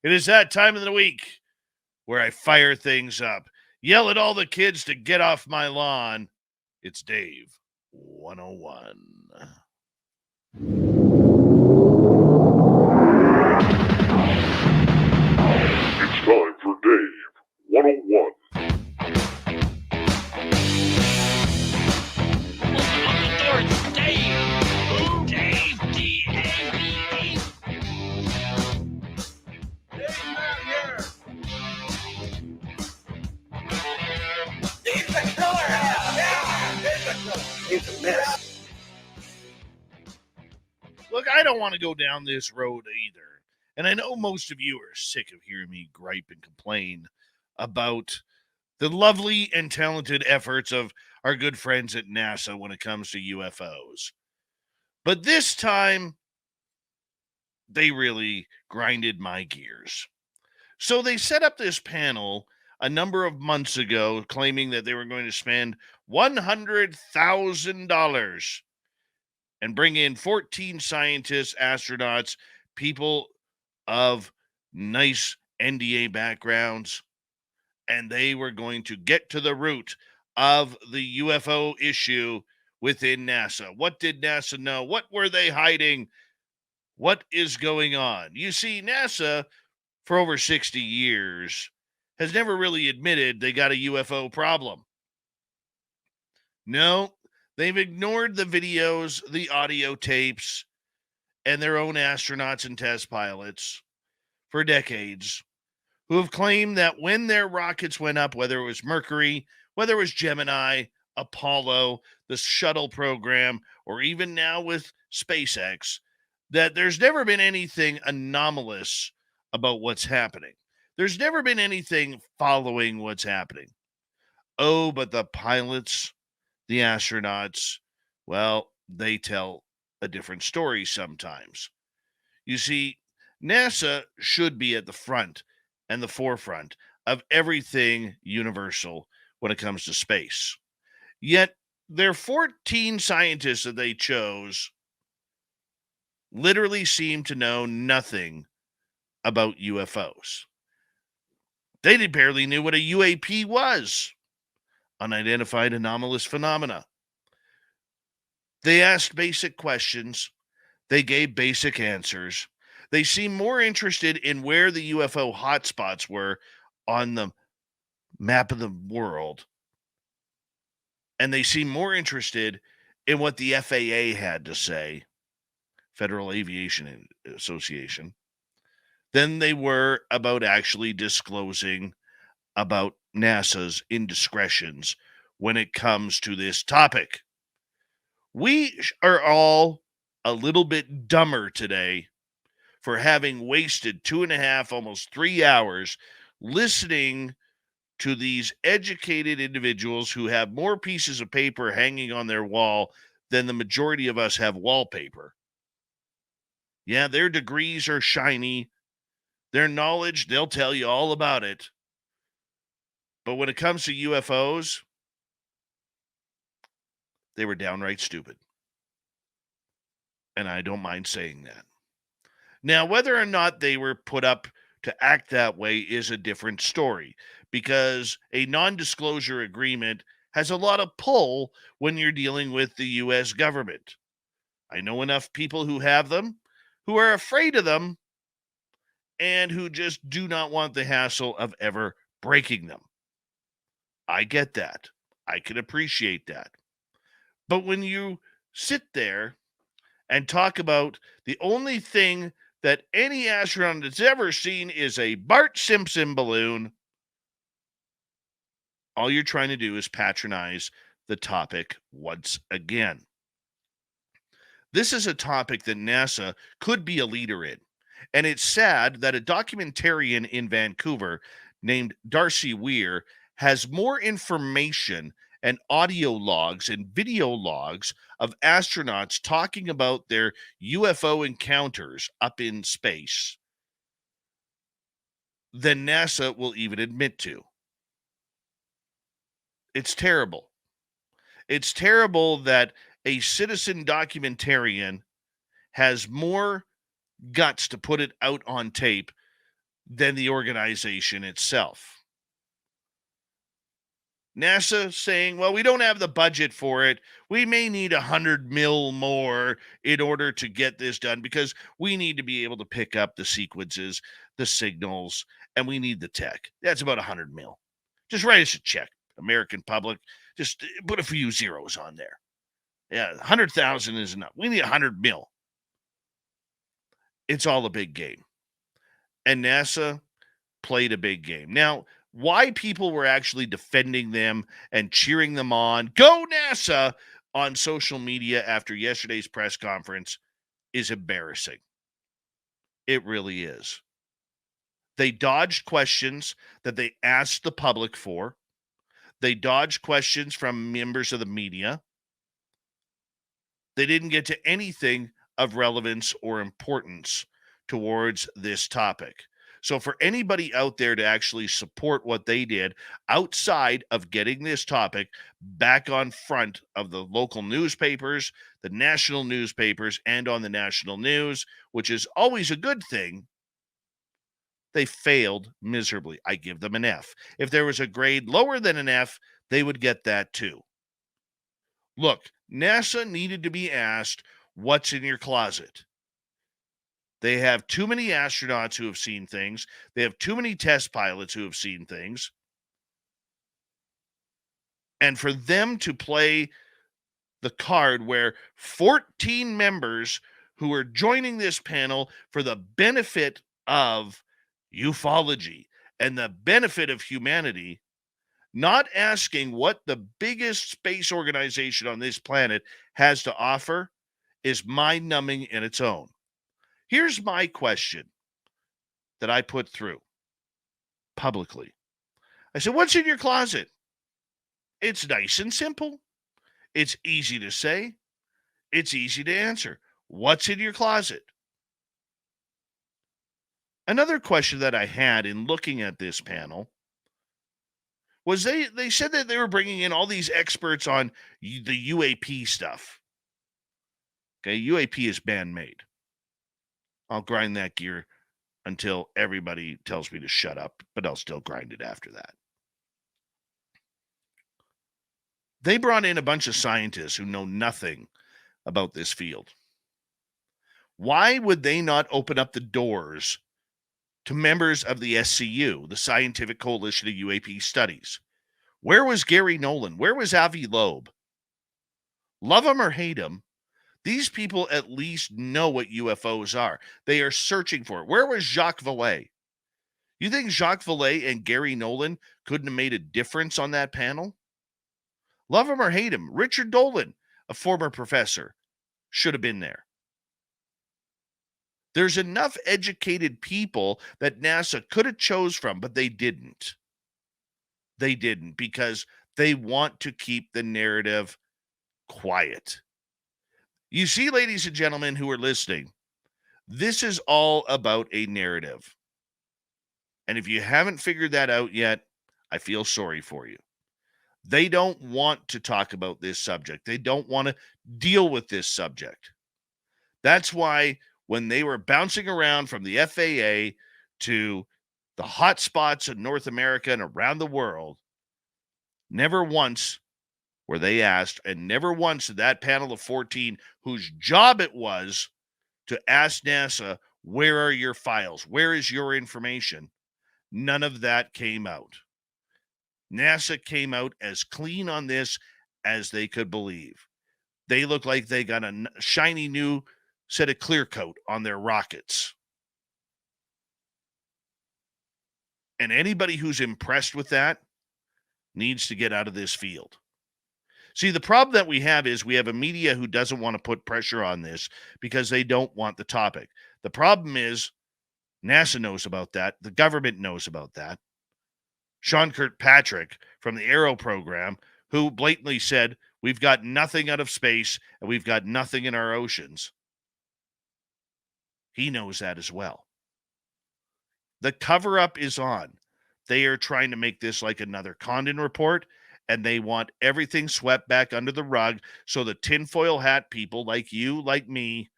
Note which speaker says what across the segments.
Speaker 1: It is that time of the week where I fire things up, yell at all the kids to get off my lawn. It's Dave 101.
Speaker 2: It's time for Dave 101.
Speaker 3: Open the door, it's Dave! Dave, D-A-V-E! Dave's not here! Dave's the killer! Yeah! Dave's the killer! Dave's a mess.
Speaker 1: Look, I don't want to go down this road either. And I know most of you are sick of hearing me gripe and complain about the lovely and talented efforts of our good friends at NASA when it comes to UFOs. But this time, they really grinded my gears. So they set up this panel a number of months ago claiming that they were going to spend $100,000 and bring in 14 scientists, astronauts, people of nice NDA backgrounds, and they were going to get to the root of the UFO issue within NASA. What did NASA know? What were they hiding? What is going on? You see, NASA, for over 60 years, has never really admitted they got a UFO problem. No, they've ignored the videos, the audio tapes, and their own astronauts and test pilots for decades who have claimed that when their rockets went up, whether it was Mercury, whether it was Gemini, Apollo, the shuttle program, or even now with SpaceX, that there's never been anything anomalous about what's happening. There's never been anything following what's happening. Oh, but the pilots, the astronauts, well, they tell a different story sometimes. You see, NASA should be at the front and the forefront of everything universal when it comes to space. Yet, their 14 scientists that they chose literally seem to know nothing about UFOs. They barely knew what a UAP was, unidentified anomalous phenomena. They asked basic questions. They gave basic answers. They seemed more interested in where the UFO hotspots were on the map of the world. And they seemed more interested in what the FAA had to say, Federal Aviation Association, than they were about actually disclosing about NASA's indiscretions when it comes to this topic. We are all a little bit dumber today for having wasted 2.5, almost 3 hours listening to these educated individuals who have more pieces of paper hanging on their wall than the majority of us have wallpaper. Yeah, their degrees are shiny. Their knowledge, they'll tell you all about it. But when it comes to UFOs, they were downright stupid. And I don't mind saying that. Now, whether or not they were put up to act that way is a different story, because a non-disclosure agreement has a lot of pull when you're dealing with the U.S. government. I know enough people who have them, who are afraid of them, and who just do not want the hassle of ever breaking them. I get that. I can appreciate that. But when you sit there and talk about the only thing that any astronaut has ever seen is a Bart Simpson balloon, all you're trying to do is patronize the topic once again. This is a topic that NASA could be a leader in. And it's sad that a documentarian in Vancouver named Darcy Weir has more information and audio logs and video logs of astronauts talking about their UFO encounters up in space than NASA will even admit to. It's terrible. It's terrible that a citizen documentarian has more guts to put it out on tape than the organization itself. NASA saying, well, we don't have the budget for it. We may need $100 million more in order to get this done because we need to be able to pick up the sequences, the signals, and we need the tech. That's about $100 million. Just write us a check, American public. Just put a few zeros on there. Yeah, 100,000 is enough. We need $100 million. It's all a big game. And NASA played a big game. Now, why people were actually defending them and cheering them on, go NASA, on social media after yesterday's press conference is embarrassing. It really is. They dodged questions that they asked the public for. They dodged questions from members of the media. They didn't get to anything of relevance or importance towards this topic. So for anybody out there to actually support what they did outside of getting this topic back on front of the local newspapers, the national newspapers, and on the national news, which is always a good thing, they failed miserably. I give them an F. If there was a grade lower than an F, they would get that too. Look, NASA needed to be asked, what's in your closet? They have too many astronauts who have seen things. They have too many test pilots who have seen things. And for them to play the card where 14 members who are joining this panel for the benefit of ufology and the benefit of humanity, not asking what the biggest space organization on this planet has to offer, is mind-numbing in its own. Here's my question that I put through publicly. I said, what's in your closet? It's nice and simple. It's easy to say. It's easy to answer. What's in your closet? Another question that I had in looking at this panel was they said that they were bringing in all these experts on the UAP stuff. Okay, UAP is man-made. I'll grind that gear until everybody tells me to shut up, but I'll still grind it after that. They brought in a bunch of scientists who know nothing about this field. Why would they not open up the doors to members of the SCU, the Scientific Coalition of UAP Studies? Where was Gary Nolan? Where was Avi Loeb? Love them or hate them, these people at least know what UFOs are. They are searching for it. Where was Jacques Vallée? You think Jacques Vallée and Gary Nolan couldn't have made a difference on that panel? Love him or hate him, Richard Dolan, a former professor, should have been there. There's enough educated people that NASA could have chose from, but they didn't. They didn't because they want to keep the narrative quiet. You see, ladies and gentlemen who are listening, this is all about a narrative. And if you haven't figured that out yet, I feel sorry for you. They don't want to talk about this subject. They don't want to deal with this subject. That's why when they were bouncing around from the FAA to the hot spots in North America and around the world, never once were they asked, and never once did that panel of 14, whose job it was to ask NASA, where are your files? Where is your information? None of that came out. NASA came out as clean on this as they could believe. They look like they got a shiny new set of clear coat on their rockets. And anybody who's impressed with that needs to get out of this field. See, the problem that we have is we have a media who doesn't want to put pressure on this because they don't want the topic. The problem is NASA knows about that. The government knows about that. Sean Kirkpatrick from the Aero program, who blatantly said, we've got nothing out of space and we've got nothing in our oceans. He knows that as well. The cover-up is on. They are trying to make this like another Condon report, and they want everything swept back under the rug so the tinfoil hat people like you, like me,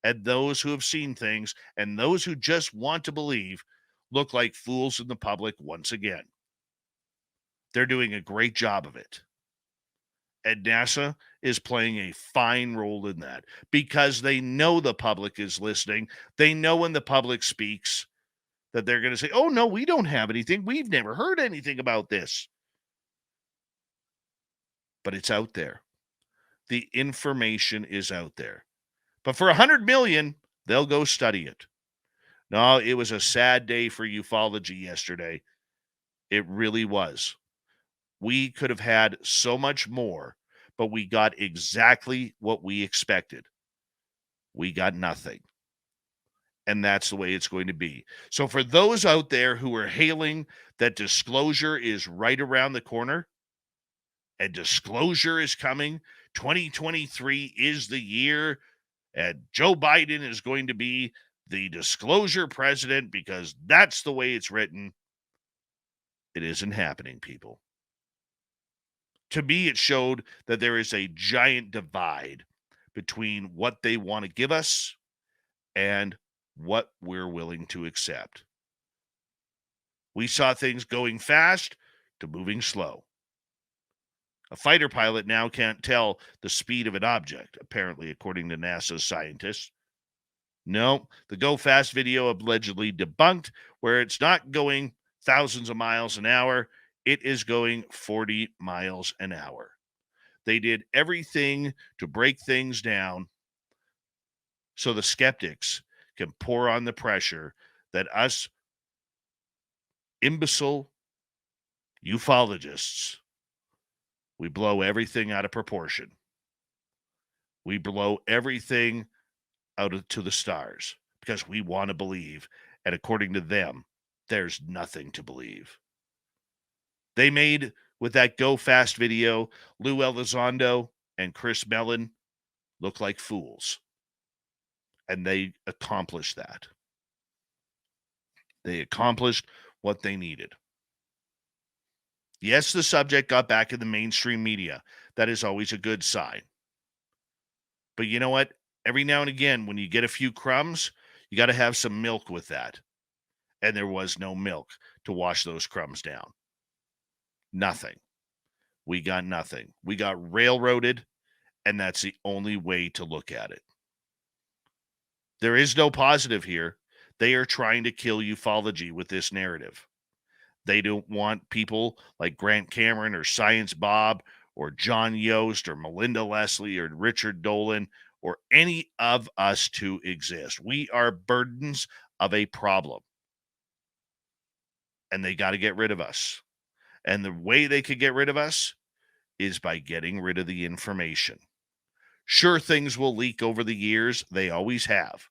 Speaker 1: and those who have seen things, and those who just want to believe, look like fools in the public once again. They're doing a great job of it. And NASA is playing a fine role in that because they know the public is listening. They know when the public speaks that they're going to say, oh, no, we don't have anything. We've never heard anything about this. But it's out there. The information is out there. But for $100 million, they'll go study it. No, it was a sad day for ufology yesterday. It really was. We could have had so much more, but we got exactly what we expected. We got nothing. And that's the way it's going to be. So for those out there who are hailing that disclosure is right around the corner, and disclosure is coming, 2023 is the year, and Joe Biden is going to be the disclosure president because that's the way it's written. It isn't happening, people. To me, it showed that there is a giant divide between what they want to give us and what we're willing to accept. We saw things going fast to moving slow. A fighter pilot now can't tell the speed of an object, apparently, according to NASA's scientists. No, the Go Fast video allegedly debunked, where it's not going thousands of miles an hour. It is going 40 miles an hour. They did everything to break things down so the skeptics can pour on the pressure that us imbecile ufologists, we blow everything out of proportion. We blow everything out to the stars because we want to believe. And according to them, there's nothing to believe. They made, with that Go Fast video, Lou Elizondo and Chris Mellon look like fools. And they accomplished that. They accomplished what they needed. Yes, the subject got back in the mainstream media. That is always a good sign. But you know what? Every now and again, when you get a few crumbs, you got to have some milk with that. And there was no milk to wash those crumbs down. Nothing. We got nothing. We got railroaded, and that's the only way to look at it. There is no positive here. They are trying to kill ufology with this narrative. They don't want people like Grant Cameron or Science Bob or John Yost or Melinda Leslie or Richard Dolan or any of us to exist. We are burdens of a problem. And they got to get rid of us. And the way they could get rid of us is by getting rid of the information. Sure, things will leak over the years. They always have.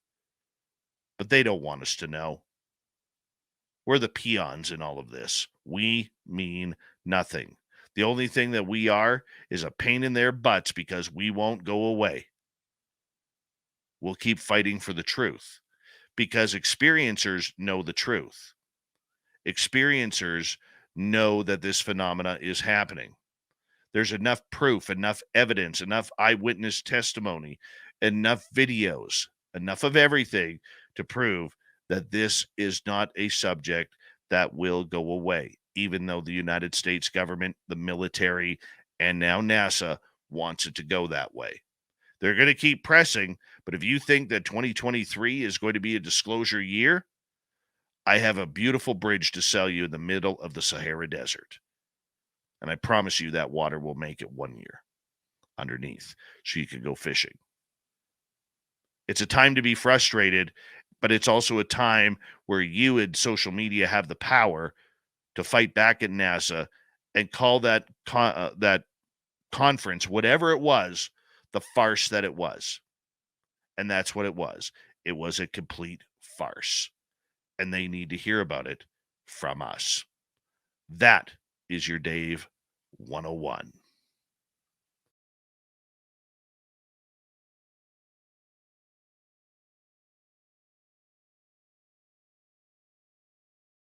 Speaker 1: But they don't want us to know. We're the peons in all of this. We mean nothing. The only thing that we are is a pain in their butts because we won't go away. We'll keep fighting for the truth because experiencers know the truth. Experiencers know that this phenomena is happening. There's enough proof, enough evidence, enough eyewitness testimony, enough videos, enough of everything to prove that this is not a subject that will go away, even though the United States government, the military, and now NASA wants it to go that way. They're going to keep pressing, but if you think that 2023 is going to be a disclosure year, I have a beautiful bridge to sell you in the middle of the Sahara Desert. And I promise you that water will make it 1 year underneath so you can go fishing. It's a time to be frustrated, but it's also a time where you and social media have the power to fight back at NASA and call that conference, whatever it was, the farce that it was. And that's what it was. It was a complete farce. And they need to hear about it from us. That is your Dave 101.